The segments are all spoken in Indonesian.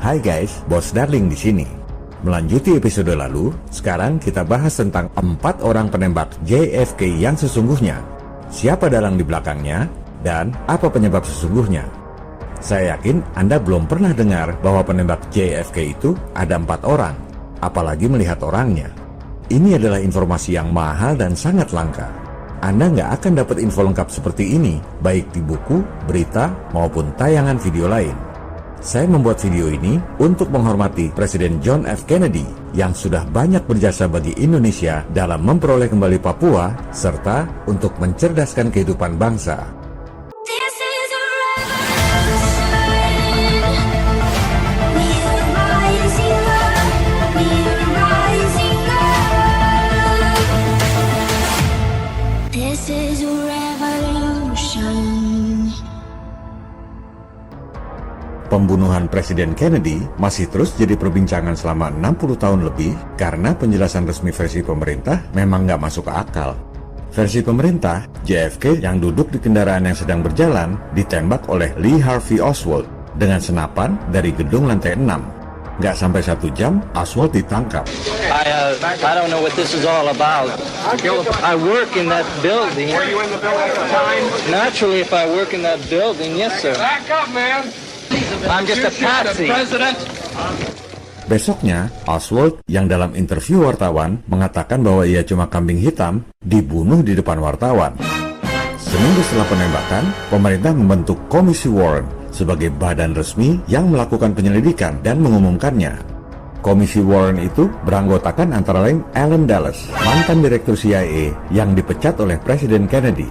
Hai guys, Bos Darling di sini. Melanjuti episode lalu, sekarang kita bahas tentang 4 orang penembak JFK yang sesungguhnya. Siapa dalang di belakangnya, dan apa penyebab sesungguhnya. Saya yakin Anda belum pernah dengar bahwa penembak JFK itu ada 4 orang, apalagi melihat orangnya. Ini adalah informasi yang mahal dan sangat langka. Anda nggak akan dapat info lengkap seperti ini, baik di buku, berita, maupun tayangan video lain. Saya membuat video ini untuk menghormati Presiden John F. Kennedy yang sudah banyak berjasa bagi Indonesia dalam memperoleh kembali Papua, serta untuk mencerdaskan kehidupan bangsa. Pembunuhan Presiden Kennedy masih terus jadi perbincangan selama 60 tahun lebih karena penjelasan resmi versi pemerintah memang nggak masuk akal. Versi pemerintah, JFK yang duduk di kendaraan yang sedang berjalan ditembak oleh Lee Harvey Oswald dengan senapan dari gedung lantai 6. Nggak sampai 1 jam, Oswald ditangkap. I don't know what this is all about. I work in that building. Were you in the building at the time? Naturally, if I work in that building, yes, sir. Back up, man. I'm just a patsy. Besoknya, Oswald yang dalam interview wartawan mengatakan bahwa ia cuma kambing hitam, dibunuh di depan wartawan. Seminggu setelah penembakan, pemerintah membentuk Komisi Warren sebagai badan resmi yang melakukan penyelidikan dan mengumumkannya. Komisi Warren itu beranggotakan antara lain Allen Dulles, mantan direktur CIA yang dipecat oleh Presiden Kennedy.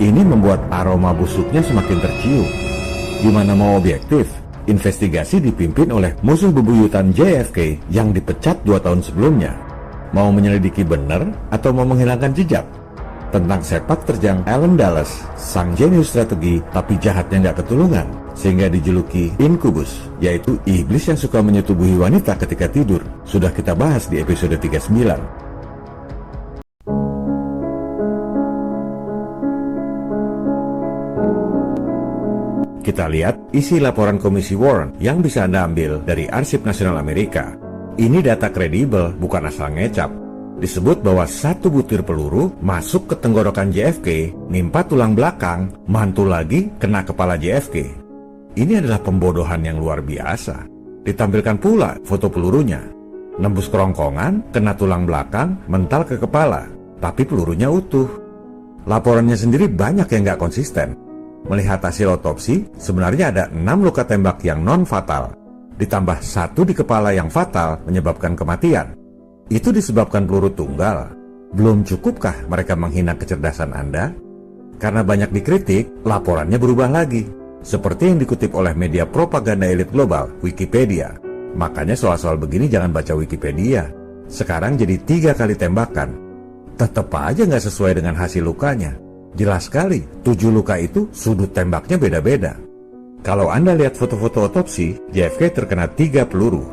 Ini membuat aroma busuknya semakin tercium. Gimana mau objektif? Investigasi dipimpin oleh musuh bebuyutan JFK yang dipecat 2 tahun sebelumnya. Mau menyelidiki benar atau mau menghilangkan jejak? Tentang sepak terjang Allen Dulles, sang jenius strategi tapi jahatnya nggak ketulungan, sehingga dijuluki Incubus, yaitu iblis yang suka menyetubuhi wanita ketika tidur. Sudah kita bahas di episode 39. Kita lihat isi laporan Komisi Warren yang bisa Anda ambil dari Arsip Nasional Amerika. Ini data kredibel, bukan asal ngecap. Disebut bahwa 1 butir peluru masuk ke tenggorokan JFK, nimpa tulang belakang, mantul lagi kena kepala JFK. Ini adalah pembodohan yang luar biasa. Ditampilkan pula foto pelurunya. Nembus kerongkongan, kena tulang belakang, mental ke kepala, tapi pelurunya utuh. Laporannya sendiri banyak yang nggak konsisten. Melihat hasil otopsi, sebenarnya ada 6 luka tembak yang non-fatal, ditambah 1 di kepala yang fatal menyebabkan kematian. Itu disebabkan peluru tunggal. Belum cukupkah mereka menghina kecerdasan Anda? Karena banyak dikritik, laporannya berubah lagi. Seperti yang dikutip oleh media propaganda elit global, Wikipedia. Makanya soal-soal begini jangan baca Wikipedia. Sekarang jadi 3 kali tembakan. Tetap aja nggak sesuai dengan hasil lukanya. Jelas sekali, 7 luka itu sudut tembaknya beda-beda. Kalau Anda lihat foto-foto otopsi, JFK terkena 3 peluru.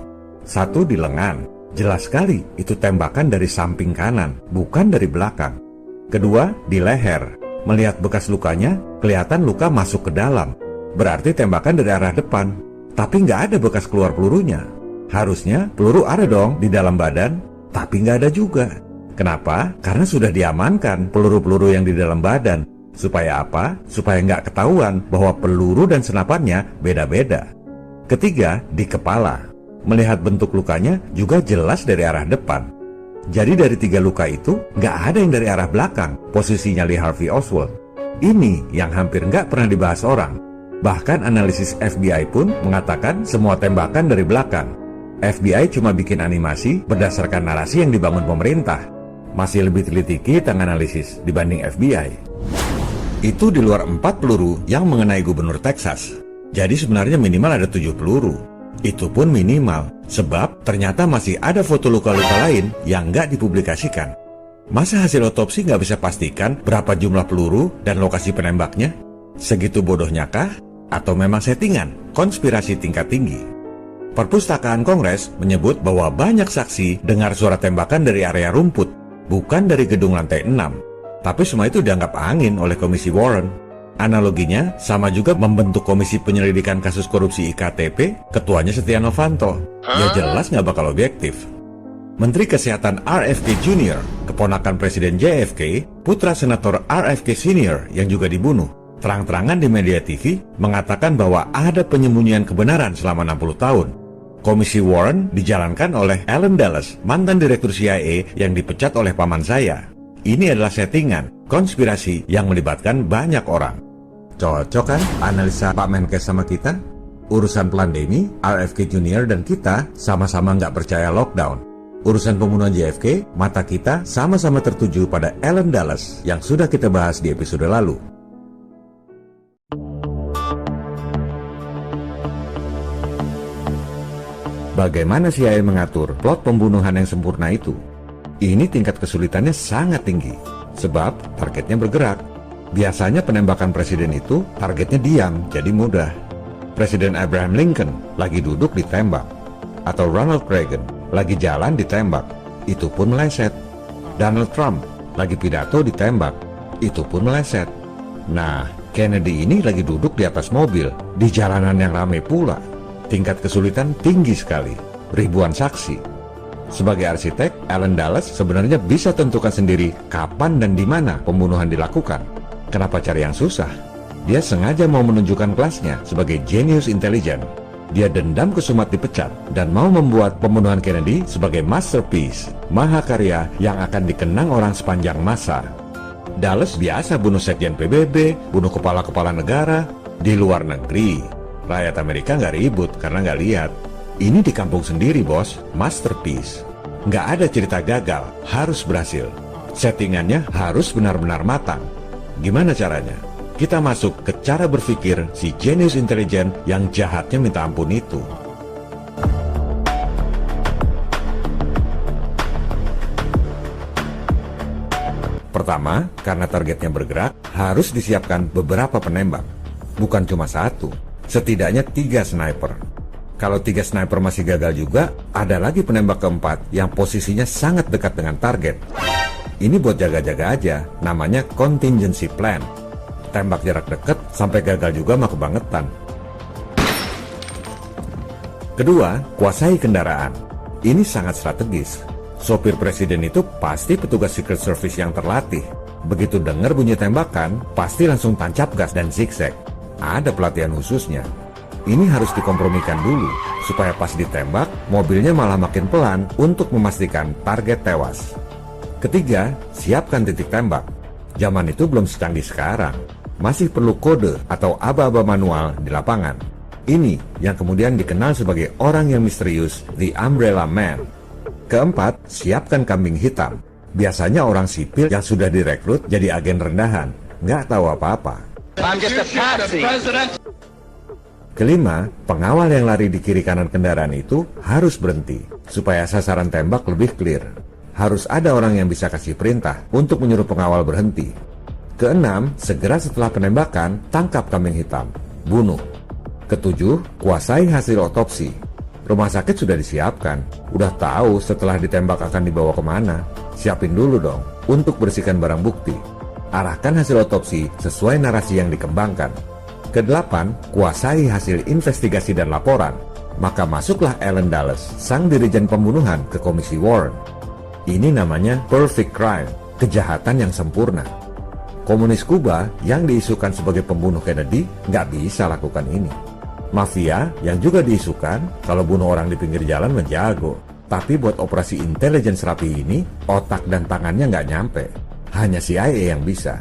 1 di lengan. Jelas sekali, itu tembakan dari samping kanan, bukan dari belakang. Kedua, di leher. Melihat bekas lukanya, kelihatan luka masuk ke dalam. Berarti tembakan dari arah depan. Tapi nggak ada bekas keluar pelurunya. Harusnya peluru ada dong di dalam badan, tapi nggak ada juga. Kenapa? Karena sudah diamankan peluru-peluru yang di dalam badan. Supaya apa? Supaya nggak ketahuan bahwa peluru dan senapannya beda-beda. Ketiga, di kepala. Melihat bentuk lukanya juga jelas dari arah depan. Jadi dari 3 luka itu, nggak ada yang dari arah belakang, posisinya Lee Harvey Oswald. Ini yang hampir nggak pernah dibahas orang. Bahkan analisis FBI pun mengatakan semua tembakan dari belakang. FBI cuma bikin animasi berdasarkan narasi yang dibangun pemerintah. Masih lebih teliti kita analisis dibanding FBI. Itu di luar 4 peluru yang mengenai gubernur Texas. Jadi sebenarnya minimal ada 7 peluru. Itu pun minimal, sebab ternyata masih ada foto luka-luka lain yang nggak dipublikasikan. Masa hasil otopsi nggak bisa pastikan berapa jumlah peluru dan lokasi penembaknya? Segitu bodohnya kah? Atau memang settingan, konspirasi tingkat tinggi? Perpustakaan Kongres menyebut bahwa banyak saksi dengar suara tembakan dari area rumput, bukan dari gedung lantai 6. Tapi semua itu dianggap angin oleh Komisi Warren. Analoginya sama juga membentuk komisi penyelidikan kasus korupsi IKTP, ketuanya Setia Novanto. Ya jelas nggak bakal objektif. Menteri Kesehatan RFK Jr., keponakan Presiden JFK, putra Senator RFK Senior yang juga dibunuh, terang-terangan di media TV mengatakan bahwa ada penyembunyian kebenaran selama 60 tahun. Komisi Warren dijalankan oleh Alan Dulles, mantan direktur CIA yang dipecat oleh paman saya. Ini adalah settingan, konspirasi yang melibatkan banyak orang. Cocok kan analisa Pak Menkes sama kita? Urusan pandemi, RFK Jr. dan kita sama-sama nggak percaya lockdown. Urusan pembunuhan JFK, mata kita sama-sama tertuju pada Alan Dulles yang sudah kita bahas di episode lalu. Bagaimana CIA mengatur plot pembunuhan yang sempurna itu? Ini tingkat kesulitannya sangat tinggi, sebab targetnya bergerak. Biasanya penembakan presiden itu targetnya diam, jadi mudah. Presiden Abraham Lincoln lagi duduk ditembak, atau Ronald Reagan lagi jalan ditembak, itu pun meleset. Donald Trump lagi pidato ditembak, itu pun meleset. Nah, Kennedy ini lagi duduk di atas mobil, di jalanan yang ramai pula. Tingkat kesulitan tinggi sekali, ribuan saksi. Sebagai arsitek, Alan Dulles sebenarnya bisa tentukan sendiri kapan dan di mana pembunuhan dilakukan. Kenapa cari yang susah? Dia sengaja mau menunjukkan kelasnya sebagai jenius intelijen. Dia dendam kesumat dipecat dan mau membuat pembunuhan Kennedy sebagai masterpiece, mahakarya yang akan dikenang orang sepanjang masa. Dulles biasa bunuh sekjen PBB, bunuh kepala-kepala negara di luar negeri. Rakyat Amerika nggak ribut karena nggak lihat. Ini di kampung sendiri, bos. Masterpiece. Nggak ada cerita gagal, harus berhasil. Settingannya harus benar-benar matang. Gimana caranya? Kita masuk ke cara berpikir si jenius intelijen yang jahatnya minta ampun itu. Pertama, karena targetnya bergerak, harus disiapkan beberapa penembak. Bukan cuma satu, setidaknya 3 sniper. Kalau 3 sniper masih gagal juga, ada lagi penembak keempat yang posisinya sangat dekat dengan target. Ini buat jaga-jaga aja, namanya contingency plan. Tembak jarak dekat sampai gagal juga mah kebangetan. Kedua, kuasai kendaraan. Ini sangat strategis. Sopir presiden itu pasti petugas Secret Service yang terlatih. Begitu dengar bunyi tembakan, pasti langsung tancap gas dan zigzag. Ada pelatihan khususnya. Ini harus dikompromikan dulu, supaya pas ditembak, mobilnya malah makin pelan untuk memastikan target tewas. Ketiga, siapkan titik tembak. Zaman itu belum secanggih sekarang. Masih perlu kode atau aba-aba manual di lapangan. Ini yang kemudian dikenal sebagai orang yang misterius, The Umbrella Man. Keempat, siapkan kambing hitam. Biasanya orang sipil yang sudah direkrut jadi agen rendahan, nggak tahu apa-apa. I'm just a patsy. Kelima, pengawal yang lari di kiri kanan kendaraan itu harus berhenti, supaya sasaran tembak lebih clear. Harus ada orang yang bisa kasih perintah untuk menyuruh pengawal berhenti. Keenam, segera setelah penembakan, tangkap kambing hitam, bunuh. Ketujuh, kuasai hasil otopsi. Rumah sakit sudah disiapkan, udah tahu setelah ditembak akan dibawa kemana. Siapin dulu dong, untuk bersihkan barang bukti. Arahkan hasil otopsi sesuai narasi yang dikembangkan. Kedelapan, kuasai hasil investigasi dan laporan. Maka masuklah Alan Dulles, sang dirijen pembunuhan, ke Komisi Warren. Ini namanya perfect crime, kejahatan yang sempurna. Komunis Kuba yang diisukan sebagai pembunuh Kennedy nggak bisa lakukan ini. Mafia yang juga diisukan kalau bunuh orang di pinggir jalan menjago. Tapi buat operasi intelijen rapi ini, otak dan tangannya nggak nyampe. Hanya CIA yang bisa.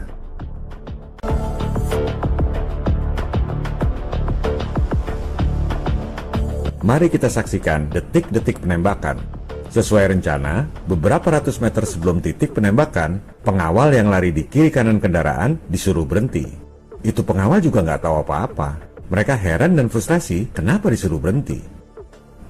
Mari kita saksikan detik-detik penembakan. Sesuai rencana, beberapa ratus meter sebelum titik penembakan, pengawal yang lari di kiri kanan kendaraan disuruh berhenti. Itu pengawal juga nggak tahu apa-apa. Mereka heran dan frustasi kenapa disuruh berhenti.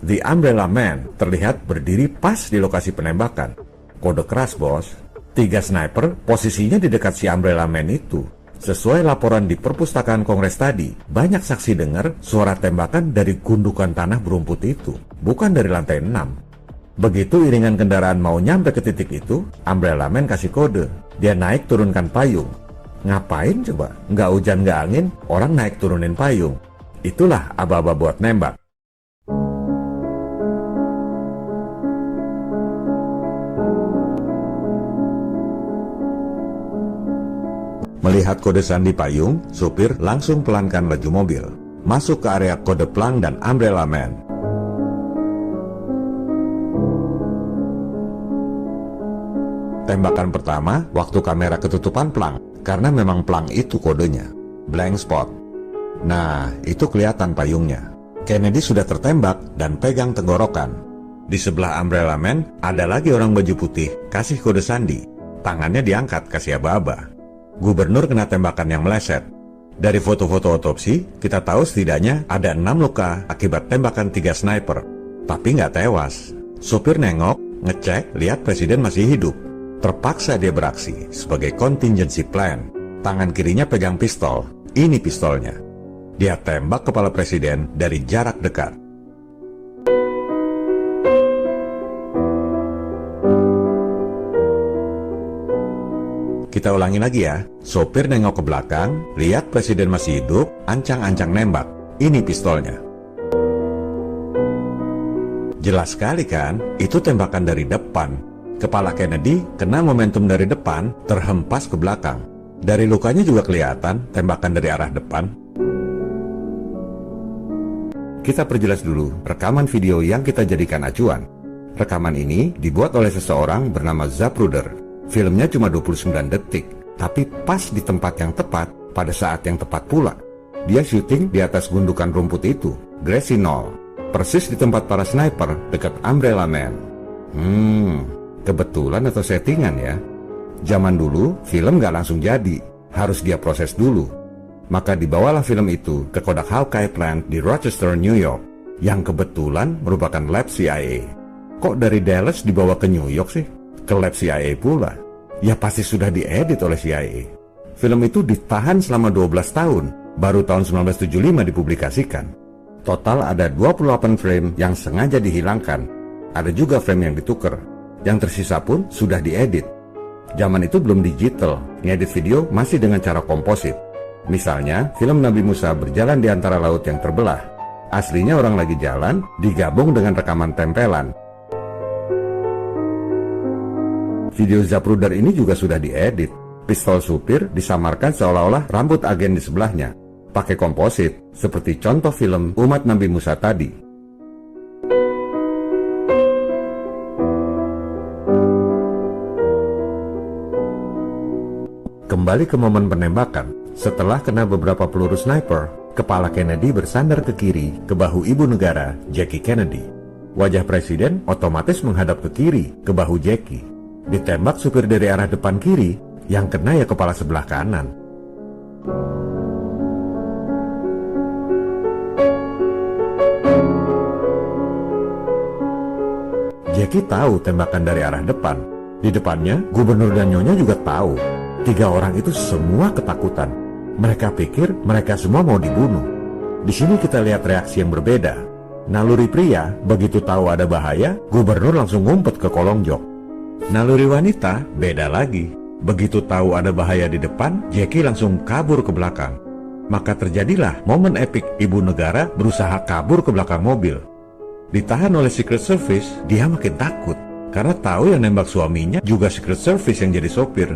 The Umbrella Man terlihat berdiri pas di lokasi penembakan. Kode keras, bos. 3 sniper posisinya di dekat si Umbrella Man itu. Sesuai laporan di perpustakaan Kongres tadi, banyak saksi dengar suara tembakan dari gundukan tanah berumput itu, bukan dari lantai 6. Begitu iringan kendaraan mau nyampe ke titik itu, Umbrella Man kasih kode. Dia naik turunkan payung. Ngapain coba? Nggak hujan nggak angin, orang naik turunin payung. Itulah aba-aba buat nembak. Melihat kode sandi payung, supir langsung pelankan laju mobil, masuk ke area kode plang dan umbrella man. Tembakan pertama waktu kamera ketutupan plang, karena memang plang itu kodenya, blank spot. Nah, itu kelihatan payungnya. Kennedy sudah tertembak dan pegang tenggorokan. Di sebelah umbrella man, ada lagi orang baju putih, kasih kode sandi. Tangannya diangkat, kasih aba-aba. Gubernur kena tembakan yang meleset. Dari foto-foto otopsi, kita tahu setidaknya ada 6 luka akibat tembakan 3 sniper. Tapi nggak tewas. Supir nengok, ngecek, lihat presiden masih hidup. Terpaksa dia beraksi sebagai contingency plan. Tangan kirinya pegang pistol. Ini pistolnya. Dia tembak kepala presiden dari jarak dekat. Kita ulangi lagi ya. Sopir nengok ke belakang, lihat presiden masih hidup, ancang-ancang nembak. Ini pistolnya. Jelas sekali kan, itu tembakan dari depan. Kepala Kennedy kena momentum dari depan, terhempas ke belakang. Dari lukanya juga kelihatan tembakan dari arah depan. Kita perjelas dulu rekaman video yang kita jadikan acuan. Rekaman ini dibuat oleh seseorang bernama Zapruder. Filmnya cuma 29 detik, tapi pas di tempat yang tepat, pada saat yang tepat pula. Dia syuting di atas gundukan rumput itu, Grassy Knoll, persis di tempat para sniper dekat Umbrella Man. Kebetulan atau settingan ya? Zaman dulu, film nggak langsung jadi, harus dia proses dulu. Maka dibawalah film itu ke Kodak Hawkeye Plant di Rochester, New York, yang kebetulan merupakan lab CIA. Kok dari Dallas dibawa ke New York sih? Ke lab CIA pula. Ya pasti sudah diedit oleh CIA. Film itu ditahan selama 12 tahun, baru tahun 1975 dipublikasikan. Total ada 28 frame yang sengaja dihilangkan. Ada juga frame yang ditukar. Yang tersisa pun sudah diedit. Zaman itu belum digital, ngedit video masih dengan cara komposit. Misalnya, film Nabi Musa berjalan di antara laut yang terbelah. Aslinya orang lagi jalan, digabung dengan rekaman tempelan. Video Zapruder ini juga sudah diedit. Pistol supir disamarkan seolah-olah rambut agen di sebelahnya. Pakai komposit, seperti contoh film Umat Nabi Musa tadi. Kembali ke momen penembakan. Setelah kena beberapa peluru sniper, kepala Kennedy bersandar ke kiri ke bahu ibu negara, Jackie Kennedy. Wajah presiden otomatis menghadap ke kiri ke bahu Jackie. Ditembak supir dari arah depan kiri, yang kena ya kepala sebelah kanan. Jackie tahu tembakan dari arah depan. Di depannya, gubernur dan nyonya juga tahu. 3 orang itu semua ketakutan. Mereka pikir mereka semua mau dibunuh. Di sini kita lihat reaksi yang berbeda. Naluri pria, begitu tahu ada bahaya, gubernur langsung ngumpet ke kolong jok. Naluri wanita beda lagi. Begitu tahu ada bahaya di depan, Jackie langsung kabur ke belakang. Maka terjadilah momen epik ibu negara berusaha kabur ke belakang mobil. Ditahan oleh Secret Service, dia makin takut. Karena tahu yang nembak suaminya juga Secret Service yang jadi sopir.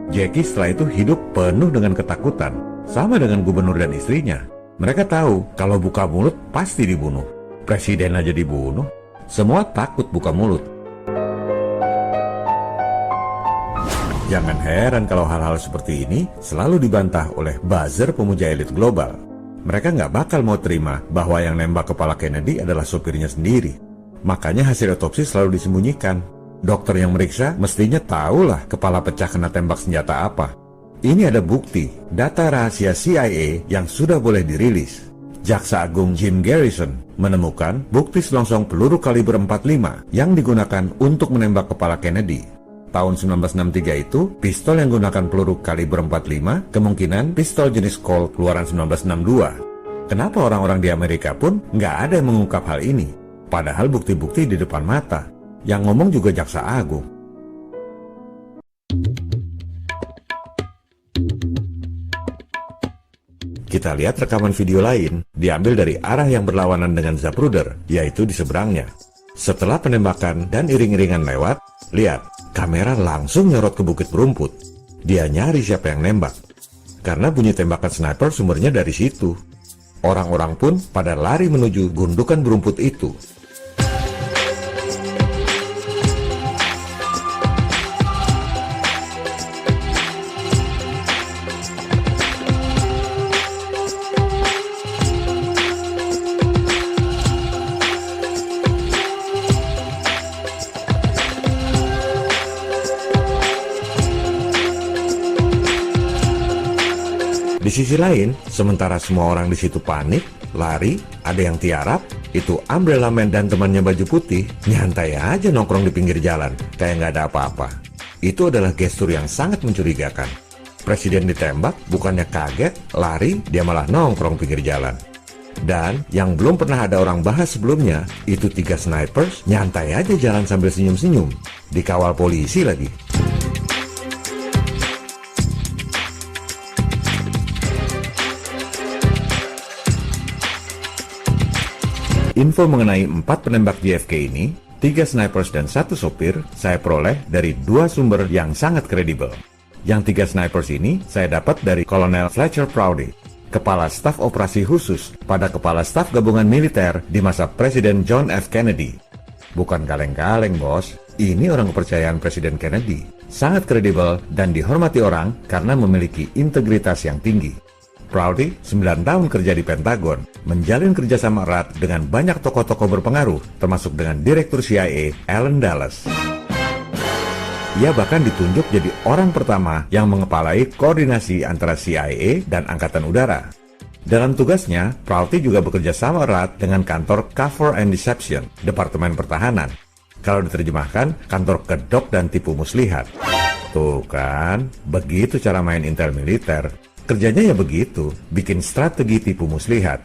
Jackie setelah itu hidup penuh dengan ketakutan. Sama dengan gubernur dan istrinya. Mereka tahu kalau buka mulut pasti dibunuh. Presiden aja dibunuh. Semua takut buka mulut. Jangan heran kalau hal-hal seperti ini selalu dibantah oleh buzzer pemuja elit global. Mereka nggak bakal mau terima bahwa yang nembak kepala Kennedy adalah sopirnya sendiri. Makanya hasil otopsi selalu disembunyikan. Dokter yang meriksa mestinya tahulah kepala pecah kena tembak senjata apa. Ini ada bukti, data rahasia CIA yang sudah boleh dirilis. Jaksa Agung Jim Garrison menemukan bukti selongsong peluru kaliber 45 yang digunakan untuk menembak kepala Kennedy. Tahun 1963 itu, pistol yang gunakan peluru kaliber 45 kemungkinan pistol jenis Colt keluaran 1962. Kenapa orang-orang di Amerika pun nggak ada yang mengungkap hal ini? Padahal bukti-bukti di depan mata. Yang ngomong juga Jaksa Agung. Kita lihat rekaman video lain, diambil dari arah yang berlawanan dengan Zapruder, yaitu di seberangnya. Setelah penembakan dan iring-iringan lewat, lihat, kamera langsung nyorot ke bukit berumput. Dia nyari siapa yang nembak. Karena bunyi tembakan sniper sumbernya dari situ. Orang-orang pun pada lari menuju gundukan berumput itu. Di sisi lain, sementara semua orang di situ panik, lari, ada yang tiarap, itu Umbrella Man dan temannya baju putih nyantai aja nongkrong di pinggir jalan, kayak nggak ada apa-apa. Itu adalah gestur yang sangat mencurigakan. Presiden ditembak, bukannya kaget, lari, dia malah nongkrong pinggir jalan. Dan yang belum pernah ada orang bahas sebelumnya, itu 3 snipers nyantai aja jalan sambil senyum-senyum, dikawal polisi lagi. Info mengenai 4 penembak JFK ini, 3 snipers dan 1 sopir, saya peroleh dari 2 sumber yang sangat kredibel. Yang 3 snipers ini saya dapat dari Kolonel Fletcher Prouty, Kepala Staf Operasi Khusus pada Kepala Staf Gabungan Militer di masa Presiden John F. Kennedy. Bukan kaleng-kaleng, bos. Ini orang kepercayaan Presiden Kennedy. Sangat kredibel dan dihormati orang karena memiliki integritas yang tinggi. Prouty 9 tahun kerja di Pentagon, menjalin kerjasama erat dengan banyak tokoh-tokoh berpengaruh, termasuk dengan Direktur CIA Allen Dulles. Ia bahkan ditunjuk jadi orang pertama yang mengepalai koordinasi antara CIA dan Angkatan Udara. Dalam tugasnya, Prouty juga bekerja sama erat dengan kantor Cover and Deception, Departemen Pertahanan. Kalau diterjemahkan, kantor kedok dan tipu muslihat. Tuh kan, begitu cara main intel militer. Kerjanya ya begitu, bikin strategi tipu muslihat.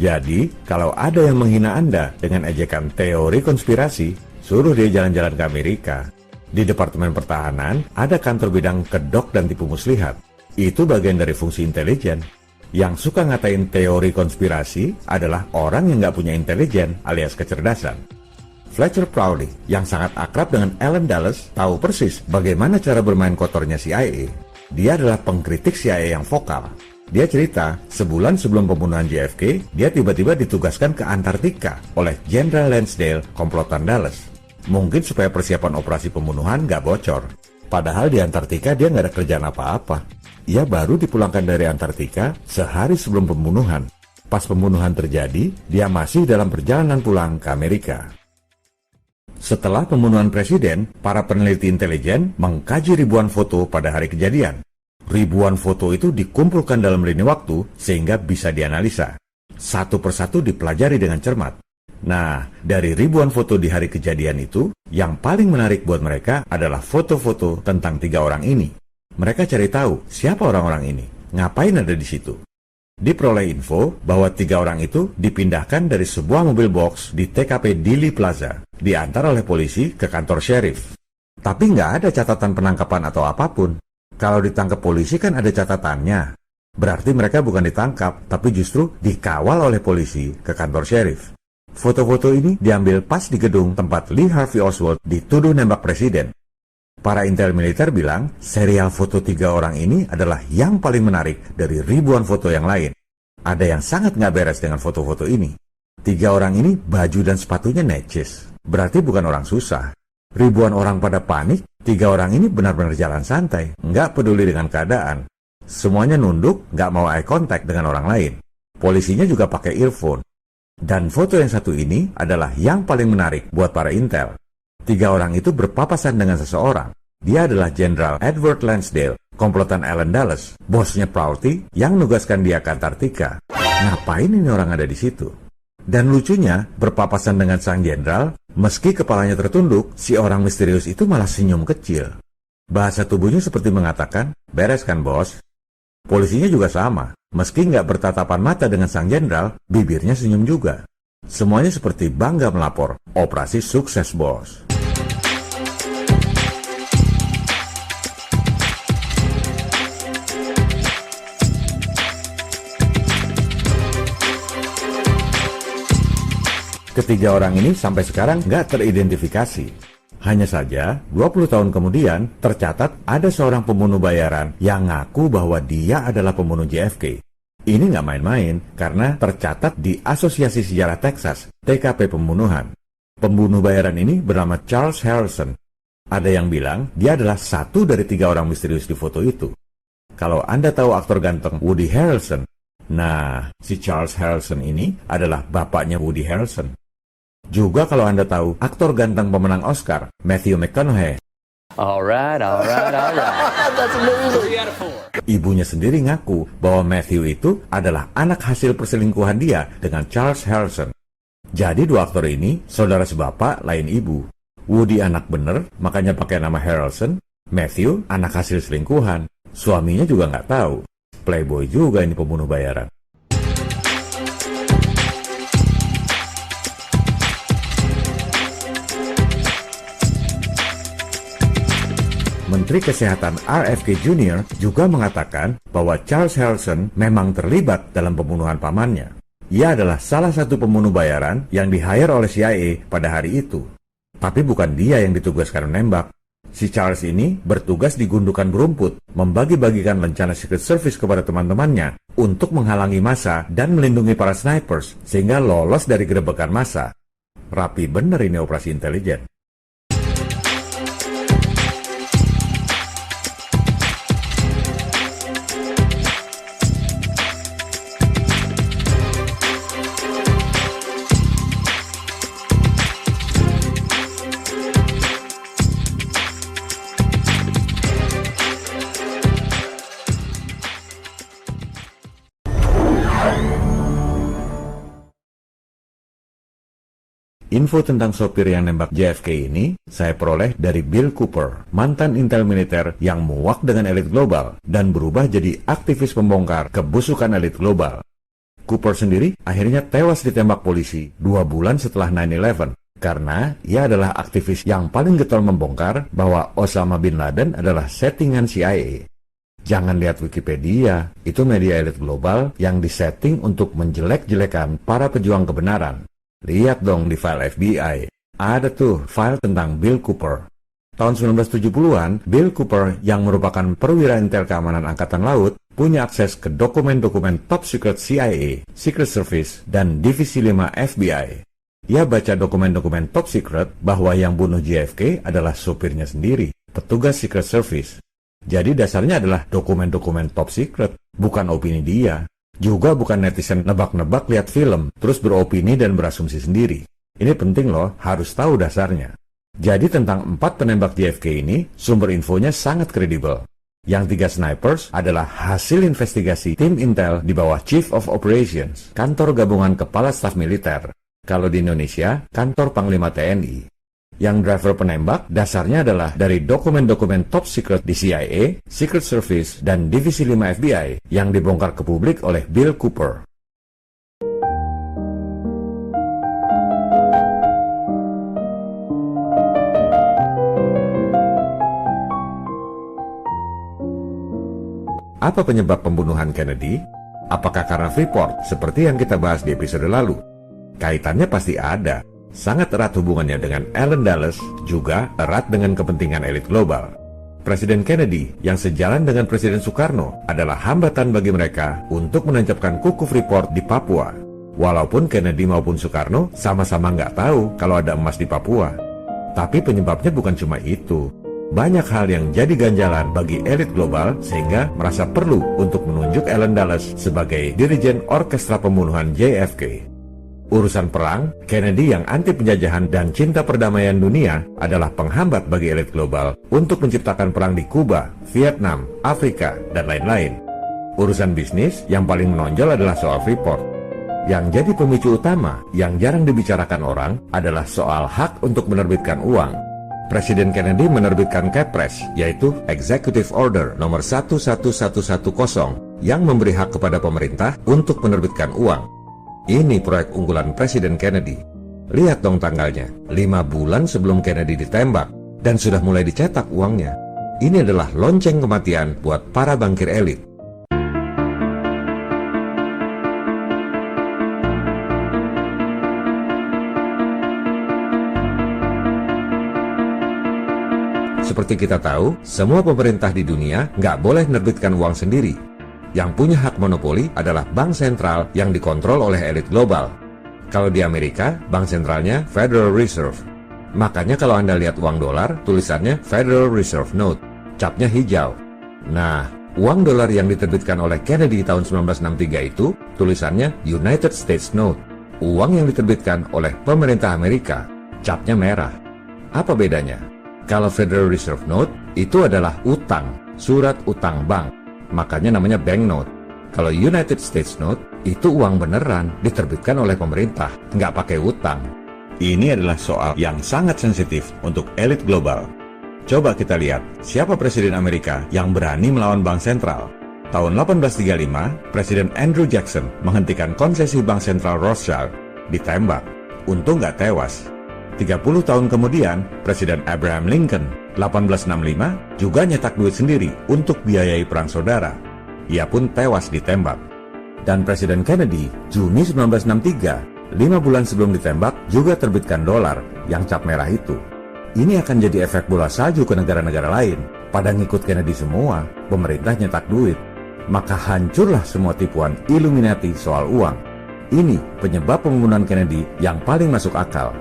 Jadi, kalau ada yang menghina Anda dengan ejekan teori konspirasi, suruh dia jalan-jalan ke Amerika. Di Departemen Pertahanan, ada kantor bidang kedok dan tipu muslihat. Itu bagian dari fungsi intelijen. Yang suka ngatain teori konspirasi adalah orang yang nggak punya intelijen alias kecerdasan. Fletcher Prouty, yang sangat akrab dengan Allen Dulles, tahu persis bagaimana cara bermain kotornya CIA. Dia adalah pengkritik CIA yang vokal. Dia cerita, sebulan sebelum pembunuhan JFK, dia tiba-tiba ditugaskan ke Antartika oleh Jenderal Lansdale, komplotan Dulles. Mungkin supaya persiapan operasi pembunuhan nggak bocor. Padahal di Antartika dia nggak ada kerjaan apa-apa. Ia baru dipulangkan dari Antartika sehari sebelum pembunuhan. Pas pembunuhan terjadi, dia masih dalam perjalanan pulang ke Amerika. Setelah pembunuhan presiden, para peneliti intelijen mengkaji ribuan foto pada hari kejadian. Ribuan foto itu dikumpulkan dalam lini waktu sehingga bisa dianalisa. Satu persatu dipelajari dengan cermat. Nah, dari ribuan foto di hari kejadian itu, yang paling menarik buat mereka adalah foto-foto tentang 3 orang ini. Mereka cari tahu siapa orang-orang ini, ngapain ada di situ. Diperoleh info bahwa 3 orang itu dipindahkan dari sebuah mobil box di TKP Dealey Plaza, diantar oleh polisi ke kantor sheriff. Tapi nggak ada catatan penangkapan atau apapun. Kalau ditangkap polisi kan ada catatannya. Berarti mereka bukan ditangkap, tapi justru dikawal oleh polisi ke kantor sheriff. Foto-foto ini diambil pas di gedung tempat Lee Harvey Oswald dituduh nembak presiden. Para intel militer bilang, serial foto 3 orang ini adalah yang paling menarik dari ribuan foto yang lain. Ada yang sangat nggak beres dengan foto-foto ini. 3 orang ini baju dan sepatunya necis. Berarti bukan orang susah. Ribuan orang pada panik, 3 orang ini benar-benar jalan santai, nggak peduli dengan keadaan. Semuanya nunduk, nggak mau eye contact dengan orang lain. Polisinya juga pakai earphone. Dan foto yang satu ini adalah yang paling menarik buat para intel. 3 orang itu berpapasan dengan seseorang. Dia adalah Jenderal Edward Lansdale, komplotan Allen Dulles, bosnya Prouty yang nugaskan dia ke Antartika. Ngapain ini orang ada di situ? Dan lucunya, berpapasan dengan sang jenderal, meski kepalanya tertunduk, si orang misterius itu malah senyum kecil. Bahasa tubuhnya seperti mengatakan, beres kan bos? Polisinya juga sama, meski nggak bertatapan mata dengan sang jenderal, bibirnya senyum juga. Semuanya seperti bangga melapor, operasi sukses bos. Ketiga orang ini sampai sekarang nggak teridentifikasi. Hanya saja, 20 tahun kemudian, tercatat ada seorang pembunuh bayaran yang ngaku bahwa dia adalah pembunuh JFK. Ini nggak main-main, karena tercatat di Asosiasi Sejarah Texas, TKP pembunuhan. Pembunuh bayaran ini bernama Charles Harrelson. Ada yang bilang, dia adalah satu dari 3 orang misterius di foto itu. Kalau Anda tahu aktor ganteng Woody Harrelson, nah, si Charles Harrelson ini adalah bapaknya Woody Harrelson. Juga kalau Anda tahu aktor ganteng pemenang Oscar, Matthew McConaughey. Alright. That's amazing. 3 out of 4. Ibunya sendiri ngaku bahwa Matthew itu adalah anak hasil perselingkuhan dia dengan Charles Harrelson. Jadi 2 aktor ini, saudara sebapak lain ibu. Woody anak bener, makanya pakai nama Harrelson. Matthew anak hasil selingkuhan. Suaminya juga nggak tahu. Playboy juga ini pembunuh bayaran. Menteri Kesehatan RFK Jr. juga mengatakan bahwa Charles Harrelson memang terlibat dalam pembunuhan pamannya. Ia adalah salah satu pembunuh bayaran yang di-hire oleh CIA pada hari itu. Tapi bukan dia yang ditugaskan menembak. Si Charles ini bertugas di gundukan berumput, membagi-bagikan rencana Secret Service kepada teman-temannya untuk menghalangi massa dan melindungi para snipers sehingga lolos dari gerebekan massa. Rapi bener ini operasi intelijen. Info tentang sopir yang nembak JFK ini saya peroleh dari Bill Cooper, mantan intel militer yang muak dengan elit global dan berubah jadi aktivis pembongkar kebusukan elit global. Cooper sendiri akhirnya tewas ditembak polisi 2 bulan setelah 9/11 karena ia adalah aktivis yang paling getol membongkar bahwa Osama bin Laden adalah settingan CIA. Jangan lihat Wikipedia, itu media elit global yang disetting untuk menjelek-jelekan para pejuang kebenaran. Lihat dong di file FBI. Ada tuh file tentang Bill Cooper. Tahun 1970-an, Bill Cooper yang merupakan perwira intel keamanan Angkatan Laut punya akses ke dokumen-dokumen top secret CIA, Secret Service, dan Divisi 5 FBI. Ia baca dokumen-dokumen top secret bahwa yang bunuh JFK adalah sopirnya sendiri, petugas Secret Service. Jadi dasarnya adalah dokumen-dokumen top secret, bukan opini dia. Juga bukan netizen nebak-nebak lihat film, terus beropini dan berasumsi sendiri. Ini penting loh, harus tahu dasarnya. Jadi tentang 4 penembak JFK ini, sumber infonya sangat kredibel. Yang 3 snipers adalah hasil investigasi tim intel di bawah Chief of Operations, kantor gabungan kepala staf militer. Kalau di Indonesia, kantor Panglima TNI. Yang driver penembak dasarnya adalah dari dokumen-dokumen top secret di CIA, Secret Service, dan Divisi 5 FBI yang dibongkar ke publik oleh Bill Cooper. Apa penyebab pembunuhan Kennedy? Apakah karena Freeport seperti yang kita bahas di episode lalu? Kaitannya pasti ada. Sangat erat hubungannya dengan Allen Dulles, juga erat dengan kepentingan elit global. Presiden Kennedy yang sejalan dengan Presiden Soekarno adalah hambatan bagi mereka untuk menancapkan kuku Freeport di Papua. Walaupun Kennedy maupun Soekarno sama-sama nggak tahu kalau ada emas di Papua. Tapi penyebabnya bukan cuma itu. Banyak hal yang jadi ganjalan bagi elit global sehingga merasa perlu untuk menunjuk Allen Dulles sebagai dirijen orkestra pembunuhan JFK. Urusan perang, Kennedy yang anti penjajahan dan cinta perdamaian dunia adalah penghambat bagi elit global untuk menciptakan perang di Kuba, Vietnam, Afrika, dan lain-lain. Urusan bisnis yang paling menonjol adalah soal Freeport. Yang jadi pemicu utama yang jarang dibicarakan orang adalah soal hak untuk menerbitkan uang. Presiden Kennedy menerbitkan Kepres, yaitu Executive Order nomor 11110 yang memberi hak kepada pemerintah untuk menerbitkan uang. Ini proyek unggulan Presiden Kennedy. Lihat dong tanggalnya, 5 bulan sebelum Kennedy ditembak, dan sudah mulai dicetak uangnya. Ini adalah lonceng kematian buat para bankir elit. seperti kita tahu, semua pemerintah di dunia nggak boleh menerbitkan uang sendiri. Yang punya hak monopoli adalah bank sentral yang dikontrol oleh elit global. Kalau di Amerika, bank sentralnya Federal Reserve. Makanya kalau Anda lihat uang dolar, tulisannya Federal Reserve Note, capnya hijau. Nah, uang dolar yang diterbitkan oleh Kennedy tahun 1963 itu, tulisannya United States Note. Uang yang diterbitkan oleh pemerintah Amerika, capnya merah. Apa bedanya? Kalau Federal Reserve Note, itu adalah utang, surat utang bank. Makanya namanya banknote. Kalau United States Note, itu uang beneran diterbitkan oleh pemerintah, nggak pakai utang. Ini adalah soal yang sangat sensitif untuk elit global. Coba kita lihat, siapa Presiden Amerika yang berani melawan bank sentral? Tahun 1835, Presiden Andrew Jackson menghentikan konsesi bank sentral Rothschild, ditembak. Untung nggak tewas. 30 tahun kemudian, Presiden Abraham Lincoln 1865 juga nyetak duit sendiri untuk biayai perang saudara. Ia pun tewas ditembak. Dan Presiden Kennedy Juni 1963, 5 bulan sebelum ditembak, juga terbitkan dolar yang cap merah itu. Ini akan jadi efek bola salju ke negara-negara lain. Pada ngikut Kennedy semua, pemerintah nyetak duit. Maka hancurlah semua tipuan Illuminati soal uang. Ini penyebab pembunuhan Kennedy yang paling masuk akal.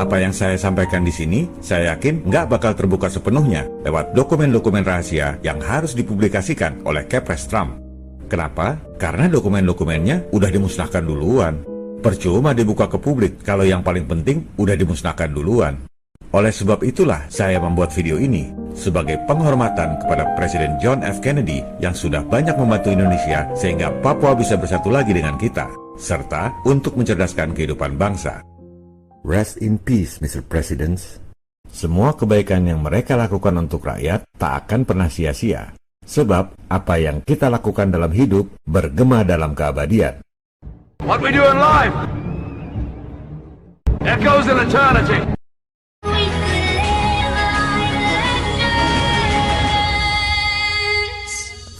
Apa yang saya sampaikan di sini, saya yakin nggak bakal terbuka sepenuhnya lewat dokumen-dokumen rahasia yang harus dipublikasikan oleh Kepres Trump. Kenapa? Karena dokumen-dokumennya udah dimusnahkan duluan. Percuma dibuka ke publik kalau yang paling penting udah dimusnahkan duluan. Oleh sebab itulah saya membuat video ini sebagai penghormatan kepada Presiden John F. Kennedy yang sudah banyak membantu Indonesia sehingga Papua bisa bersatu lagi dengan kita, serta untuk mencerdaskan kehidupan bangsa. Rest in peace, Mr. President. Semua kebaikan yang mereka lakukan untuk rakyat tak akan pernah sia-sia. Sebab apa yang kita lakukan dalam hidup bergema dalam keabadian. What we do in life echoes in eternity.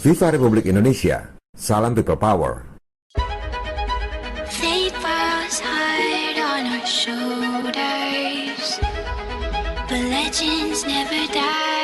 Viva Republik Indonesia. Salam People Power. Fate falls hard on our shoulders, but legends never die.